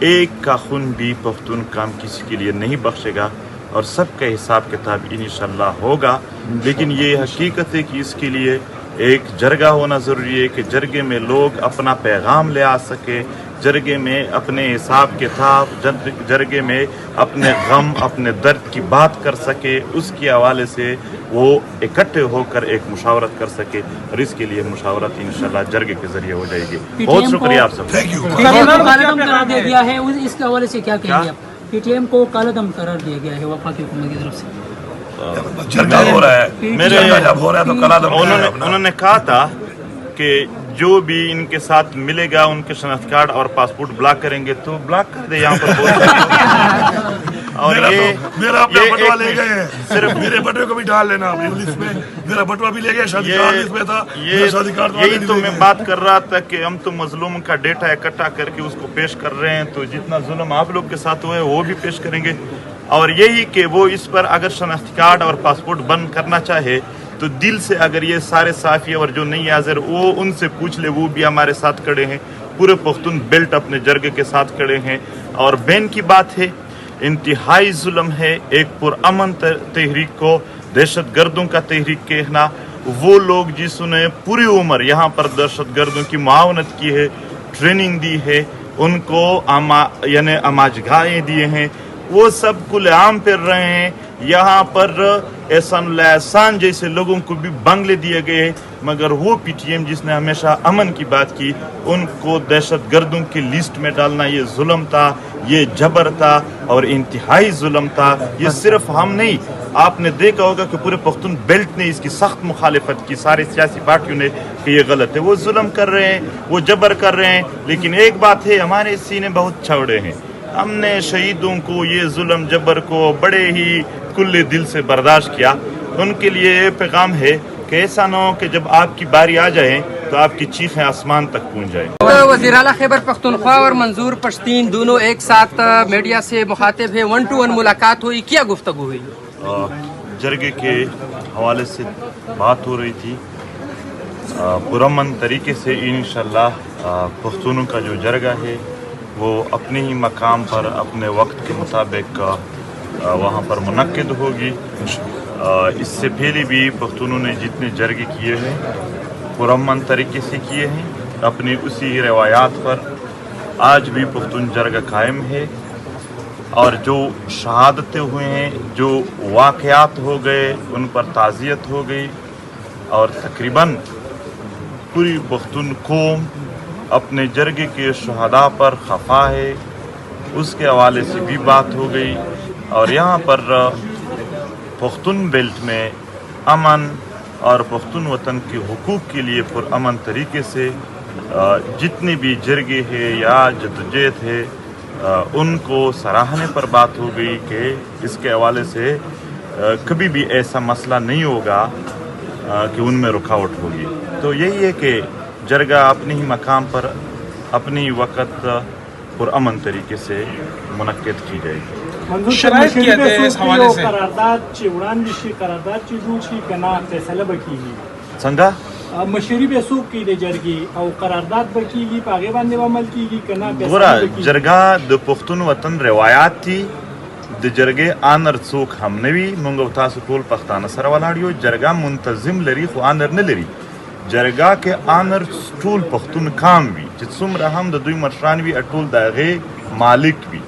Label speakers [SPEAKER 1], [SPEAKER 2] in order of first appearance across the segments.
[SPEAKER 1] ایک کا خون بھی پختون کام کسی کے لیے نہیں بخشے گا اور سب کا حساب کتاب انشاءاللہ ہوگا. لیکن یہ حقیقت ہے کہ اس کے لیے ایک جرگہ ہونا ضروری ہے کہ جرگے میں لوگ اپنا پیغام لے آ سکے, جرگے میں اپنے حساب کتاب, جرگے میں اپنے غم اپنے درد کی بات کر سکے, اس کے حوالے سے وہ اکٹھے ہو کر ایک مشاورت کر سکے, اور اس کے لیے مشاورت انشاءاللہ جرگے کے ذریعے ہو جائے گی. بہت شکریہ آپ سب.
[SPEAKER 2] Thank you.
[SPEAKER 3] P T M کو کالعدم قرار دیا گیا ہے, اس کے حوالے سے کیا کہیں گے آپ؟ پی ٹی ایم کو کالعدم قرار دیا گیا ہے وفاقی حکومت کی طرف سے.
[SPEAKER 2] جرگہ ہو رہا ہے,
[SPEAKER 1] میرے
[SPEAKER 2] جب ہو رہا ہے تو کلا دم
[SPEAKER 1] انہوں نے کہا تھا کہ جو بھی ان کے ساتھ ملے گا ان کے شناخت کارڈ اور پاسپورٹ بلاک کریں گے تو بلاک کر دے. یہاں پر اور
[SPEAKER 2] میرا اپنا بٹوا لے گئے ہیں, صرف میرے بٹوے کو بھی ڈال لینا لسٹ میں. میرا بٹوا بھی لے گئے, شادی کارڈ اس میں تھا, شادی کارڈ
[SPEAKER 1] یہی تو میں بات کر رہا تھا کہ ہم تو مظلوم کا ڈیٹا اکٹھا کر کے اس کو پیش کر رہے ہیں, تو جتنا ظلم آپ لوگ کے ساتھ ہوا ہے وہ بھی پیش کریں گے. اور یہی کہ وہ اس پر اگر شناختی کارڈ اور پاسپورٹ بند کرنا چاہے تو دل سے اگر یہ سارے صافی اور جو نہیں حاضر وہ ان سے پوچھ لے, وہ بھی ہمارے ساتھ کھڑے ہیں. پورے پختون بیلٹ اپنے جرگے کے ساتھ کھڑے ہیں. اور بین کی بات ہے, انتہائی ظلم ہے ایک پرامن تحریک کو دہشت گردوں کا تحریک کہنا. وہ لوگ جس نے پوری عمر یہاں پر دہشت گردوں کی معاونت کی ہے, ٹریننگ دی ہے, ان کو یعنی اماجگاہیں دیے ہیں, وہ سب کھلے عام پھر رہے ہیں. یہاں پر احسان اللہ احسان جیسے لوگوں کو بھی بنگلے دیے گئے ہیں, مگر وہ پی ٹی ایم جس نے ہمیشہ امن کی بات کی ان کو دہشت گردوں کی لسٹ میں ڈالنا یہ ظلم تھا, یہ جبر تھا اور انتہائی ظلم تھا. یہ صرف ہم نہیں, آپ نے دیکھا ہوگا کہ پورے پختون بیلٹ نے اس کی سخت مخالفت کی, سارے سیاسی پارٹیوں نے, کہ یہ غلط ہے. وہ ظلم کر رہے ہیں, وہ جبر کر رہے ہیں, لیکن ایک بات ہے, ہمارے سینے بہت چوڑے ہیں. ہم نے شہیدوں کو یہ ظلم جبر کو بڑے ہی کھلے دل سے برداشت کیا. ان کے لیے یہ پیغام ہے کہ ایسا نہ ہو کہ جب آپ کی باری آ جائے تو آپ کی چیخیں آسمان تک پہنچ جائیں.
[SPEAKER 4] وزیر اعلیٰ خیبر پختونخوا اور منظور پشتین دونوں ایک ساتھ میڈیا سے مخاطب ہیں, 1-to-1 ملاقات ہوئی, کیا گفتگو ہوئی؟
[SPEAKER 1] جرگے کے حوالے سے بات ہو رہی تھی. پرامن طریقے سے انشاءاللہ پختونوں کا جو جرگہ ہے وہ اپنے ہی مقام پر اپنے وقت کے مطابق وہاں پر منعقد ہوگی. اس سے پہلے بھی پختونوں نے جتنے جرگے کیے ہیں پرامن طریقے سے کیے ہیں اپنی اسی روایات پر. آج بھی پختون جرگہ قائم ہے, اور جو شہادتیں ہوئے ہیں, جو واقعات ہو گئے, ان پر تعزیت ہو گئی, اور تقریباً پوری پختون قوم اپنے جرگے کے شہداء پر خفا ہے. اس کے حوالے سے بھی بات ہو گئی. اور یہاں پر پختون بیلٹ میں امن اور پختون وطن کے حقوق کے لیے پرامن طریقے سے جتنے بھی جرگے ہیں یا جدوجہد ہے ان کو سراہنے پر بات ہو گئی کہ اس کے حوالے سے کبھی بھی ایسا مسئلہ نہیں ہوگا کہ ان میں رکاوٹ ہوگی. تو یہی ہے کہ جرگہ اپنے ہی مقام پر اپنی ہی وقت پرامن طریقے سے منعقد کی جائے گی.
[SPEAKER 5] شرائط کیا ہے اس حوالے سے؟ قرارداد چې وړاندې شي, قرارداد چې جوړ شي کنه فیصله به کیږي
[SPEAKER 1] څنګه
[SPEAKER 5] مشري به څوک کوي د جرګې, او قرارداد به کیږي په هغې باندې به عمل کیږي کنه فیصله
[SPEAKER 1] ګوره
[SPEAKER 5] به کیږي؟
[SPEAKER 1] جرګه د پښتون وطن روایات دي, د جرګې آنر څوک هم نه وي. موږ او تاسو ټول پښتانه سره ولاړ یو. جرګه منتظم لري خو آنر نه لري. جرګه کې آنر ټول پښتون کام وي چې څومره هم د دوی مشران وي ټول د هغې مالک وي.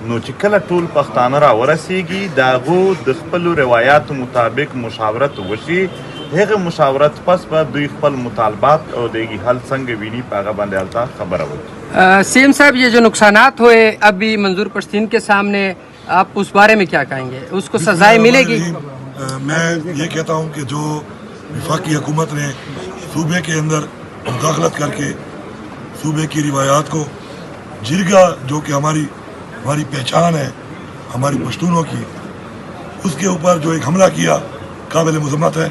[SPEAKER 1] نو چې کله ټول پښتانه را ورسیږي د هغو د خپلو روایاتو مطابق مشاورت وشي, هغه مشاورت پس به دوی خپل مطالبات او دیگی حل څنګه ویني په هغه باندې هلته خبره وکړي.
[SPEAKER 4] سیم صاحب, یہ جو نقصانات ہوئے ابھی منظور پشتین کے سامنے, آپ اس بارے میں کیا کہیں گے؟ اس کو سزائیں ملے گی؟
[SPEAKER 2] میں یہ کہتا ہوں کہ جو وفاقی حکومت نے صوبے کے اندر مداخلت کر کے صوبے کی روایات کو, جرگہ جو کہ ہماری پہچان ہے ہماری پشتونوں کی, اس کے اوپر جو ایک حملہ کیا قابل مذمت ہے.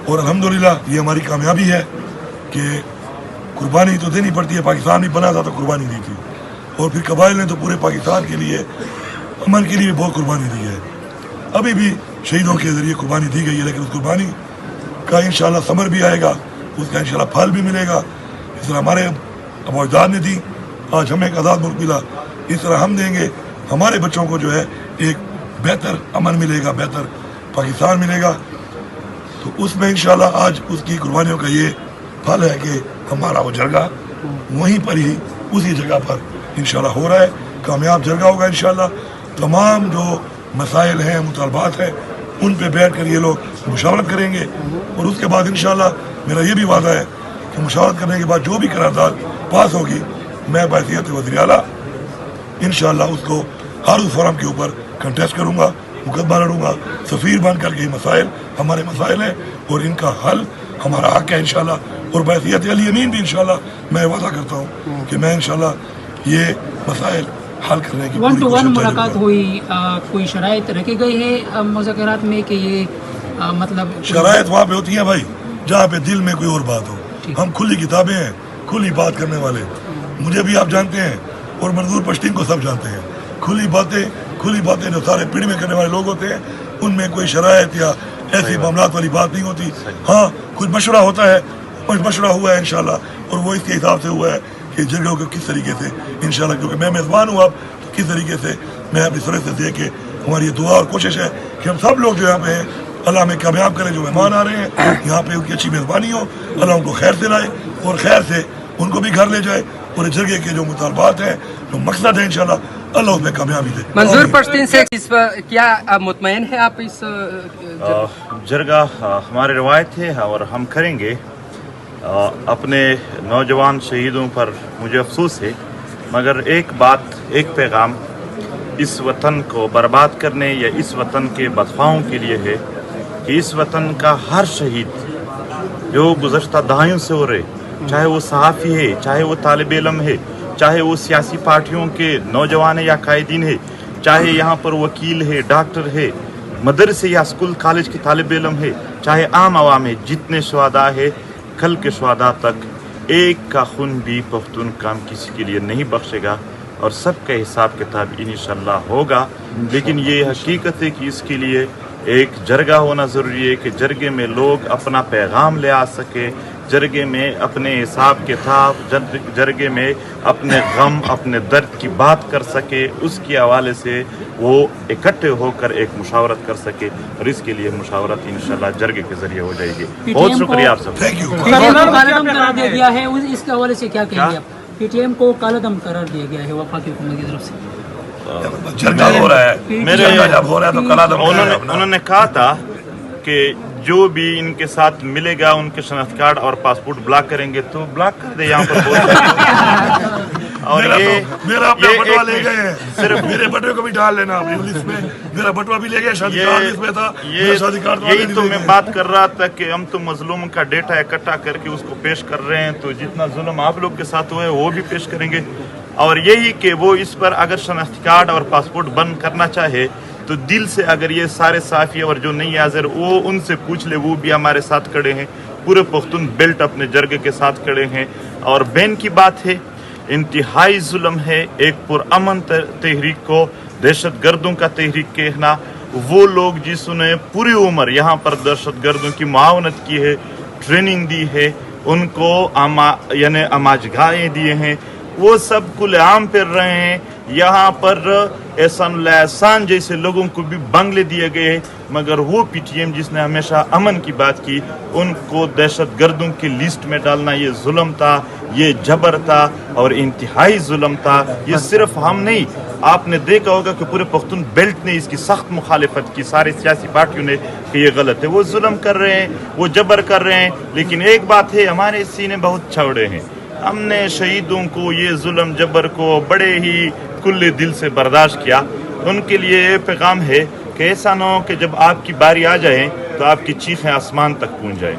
[SPEAKER 2] اور الحمدللہ یہ ہماری کامیابی ہے کہ قربانی تو دینی پڑتی ہے. پاکستان بھی بنا تھا تو قربانی دی تھی, اور پھر قبائل نے تو پورے پاکستان کے لیے امن کے لیے بہت قربانی دی ہے. ابھی بھی شہیدوں کے ذریعے قربانی دی گئی ہے, لیکن اس قربانی کا انشاءاللہ ثمر بھی آئے گا, اس کا انشاءاللہ پھل بھی ملے گا. اس طرح ہمارے ابو اجداد نے دی, آج ہمیں ایک آزاد ملک ملا. اس طرح ہم دیں گے ہمارے بچوں کو جو ہے ایک بہتر امن ملے گا, بہتر پاکستان ملے گا. تو اس میں انشاءاللہ آج اس کی قربانیوں کا یہ پھل ہے کہ ہمارا وہ جرگہ وہیں پر ہی اسی جگہ پر انشاءاللہ ہو رہا ہے, کامیاب جرگہ ہوگا انشاءاللہ. تمام جو مسائل ہیں, مطالبات ہیں, ان پہ بیٹھ کر یہ لوگ مشاورت کریں گے, اور اس کے بعد انشاءاللہ میرا یہ بھی وعدہ ہے کہ مشاورت کرنے کے بعد جو بھی قرارداد پاس ہوگی میں بحیثیت وزیر اعلیٰ انشاءاللہ اس کو ہر اس فورم کے اوپر کنٹیسٹ کروں گا, مقدمہ لڑوں گا, سفیر بن کر کے یہ مسائل ہمارے مسائل ہیں اور ان کا حل ہمارا حق ہے انشاءاللہ. اور بحیثیت علی امین بھی انشاءاللہ میں وعدہ کرتا ہوں کہ میں انشاءاللہ یہ مسائل حل کرنے کی
[SPEAKER 3] 1 to 1
[SPEAKER 2] کوشش
[SPEAKER 3] ملاقات ہوئی, کوئی شرائط رکھی گئی ہے مذاکرات میں کہ یہ مطلب
[SPEAKER 2] شرائط وہاں پہ ہوتی ہیں بھائی جہاں پہ دل میں کوئی اور بات ہو. ہم کھلی کتابیں ہیں, کھلی بات کرنے والے, مجھے بھی آپ جانتے ہیں اور منظور پشتین کو سب جانتے ہیں. کھلی باتیں جو سارے پیڑ میں کرنے والے لوگ ہوتے ہیں ان میں کوئی شرائط یا ایسی معاملات والی بات نہیں ہوتی. ہاں کچھ مشورہ ہوتا ہے, کچھ مشورہ ہوا ہے انشاءاللہ, اور وہ اس کے حساب سے ہوا ہے کہ جرگوں کو کس طریقے سے انشاءاللہ, کیونکہ میں میزبان ہوں اب, تو کس طریقے سے میں اپنی طرف سے دے کے ہماری یہ دعا اور کوشش ہے کہ ہم سب لوگ جو یہاں پہ ہیں اللہ ہمیں کامیاب کرے. جو مہمان آ رہے ہیں یہاں پہ ان کی اچھی میزبانی ہو, اللہ ان کو خیر سے لائے اور خیر سے ان کو بھی گھر لے جائے, اور اس جرگے کے جو مطالبات ہیں, جو مقصد ہے انشاءاللہ اللہ اس میں کامیابی دے.
[SPEAKER 4] منظور پشتین سے کیا مطمئن ہے آپ اس
[SPEAKER 1] جرگہ ہماری روایت ہے اور ہم کریں گے. اپنے نوجوان شہیدوں پر مجھے افسوس ہے, مگر ایک بات, ایک پیغام اس وطن کو برباد کرنے یا اس وطن کے بدخواہوں کے لیے ہے کہ اس وطن کا ہر شہید جو گزشتہ دہائیوں سے ہو رہے, چاہے وہ صحافی ہے, چاہے وہ طالب علم ہے, چاہے وہ سیاسی پارٹیوں کے نوجوان یا قائدین ہے, چاہے یہاں پر وکیل ہے, ڈاکٹر ہے, مدرسے یا اسکول کالج کے طالب علم ہے, چاہے عام عوام ہے, جتنے شہداء ہے کل کے شہداء تک ایک کا خون بھی پختون کام کسی کے لیے نہیں بخشے گا, اور سب کا حساب کتاب انشاءاللہ ہوگا. لیکن یہ حقیقت ہے کہ اس کے لیے ایک جرگہ ہونا ضروری ہے کہ جرگے میں لوگ اپنا پیغام لے آ سکے, جرگے میں اپنے حساب کتاب, جرگے میں اپنے غم, اپنے درد کی بات کر سکے, اس کے حوالے سے وہ اکٹھے ہو کر ایک مشاورت کر سکے, اور اس کے لیے مشاورت انشاءاللہ جرگے کے ذریعے ہو جائے گی. بہت شکریہ آپ سب.
[SPEAKER 2] Thank you.
[SPEAKER 3] P T M کو کالا دم قرار دیا گیا ہے, اس کے حوالے سے کیا کہیں گے آپ؟ پی ٹی ایم کو کالا دم قرار دیا گیا ہے وفاقی حکومت کی طرف سے.
[SPEAKER 2] جرگہ ہو رہا ہے, جرگہ جب ہو رہا ہے تو کلا دم
[SPEAKER 1] انہوں نے کہا تھا کہ جو بھی ان کے ساتھ ملے گا ان کے شناخت کارڈ اور پاسپورٹ بلاک کریں گے, تو بلاک کر دے یہاں پر. اور
[SPEAKER 2] میرا اپنا بٹوا لے گئے ہیں, صرف میرے بٹوے کو بھی ڈال لینا اپنی لسٹ میں. میرا بٹوا بھی لے گیا, شادی کارڈ اس میں تھا, شادی کارڈ
[SPEAKER 1] یہی تو میں بات کر رہا تھا کہ ہم تو مظلوم کا ڈیٹا اکٹھا کر کے اس کو پیش کر رہے ہیں, تو جتنا ظلم آپ لوگ کے ساتھ ہوا ہے وہ بھی پیش کریں گے. اور یہی کہ وہ اس پر اگر شناختی کارڈ اور پاسپورٹ بند کرنا چاہے تو دل سے, اگر یہ سارے صحافی اور جو نہیں حاضر وہ ان سے پوچھ لے, وہ بھی ہمارے ساتھ کھڑے ہیں, پورے پختون بیلٹ اپنے جرگے کے ساتھ کھڑے ہیں. اور بین کی بات ہے, انتہائی ظلم ہے ایک پرامن تحریک کو دہشت گردوں کا تحریک کہنا. وہ لوگ جس نے پوری عمر یہاں پر دہشت گردوں کی معاونت کی ہے, ٹریننگ دی ہے, ان کو یعنی اماجگاہیں دیے ہیں, وہ سب کھلے عام پھر رہے ہیں. یہاں پر احسان اللہ احسان جیسے لوگوں کو بھی بنگلے دیے گئے ہیں, مگر وہ پی ٹی ایم جس نے ہمیشہ امن کی بات کی, ان کو دہشت گردوں کی لسٹ میں ڈالنا یہ ظلم تھا, یہ جبر تھا اور انتہائی ظلم تھا. یہ صرف ہم نہیں, آپ نے دیکھا ہوگا کہ پورے پختون بیلٹ نے اس کی سخت مخالفت کی, سارے سیاسی پارٹیوں نے, کہ یہ غلط ہے. وہ ظلم کر رہے ہیں, وہ جبر کر رہے ہیں, لیکن ایک بات ہے, ہمارے سینے بہت چوڑے ہیں. ہم نے شہیدوں کو یہ ظلم جبر کو بڑے ہی کھلے دل سے برداشت کیا. ان کے لیے یہ پیغام ہے کہ ایسا نہ ہو کہ جب آپ کی باری آ جائے تو آپ کی چیخیں آسمان تک پہنچ جائیں.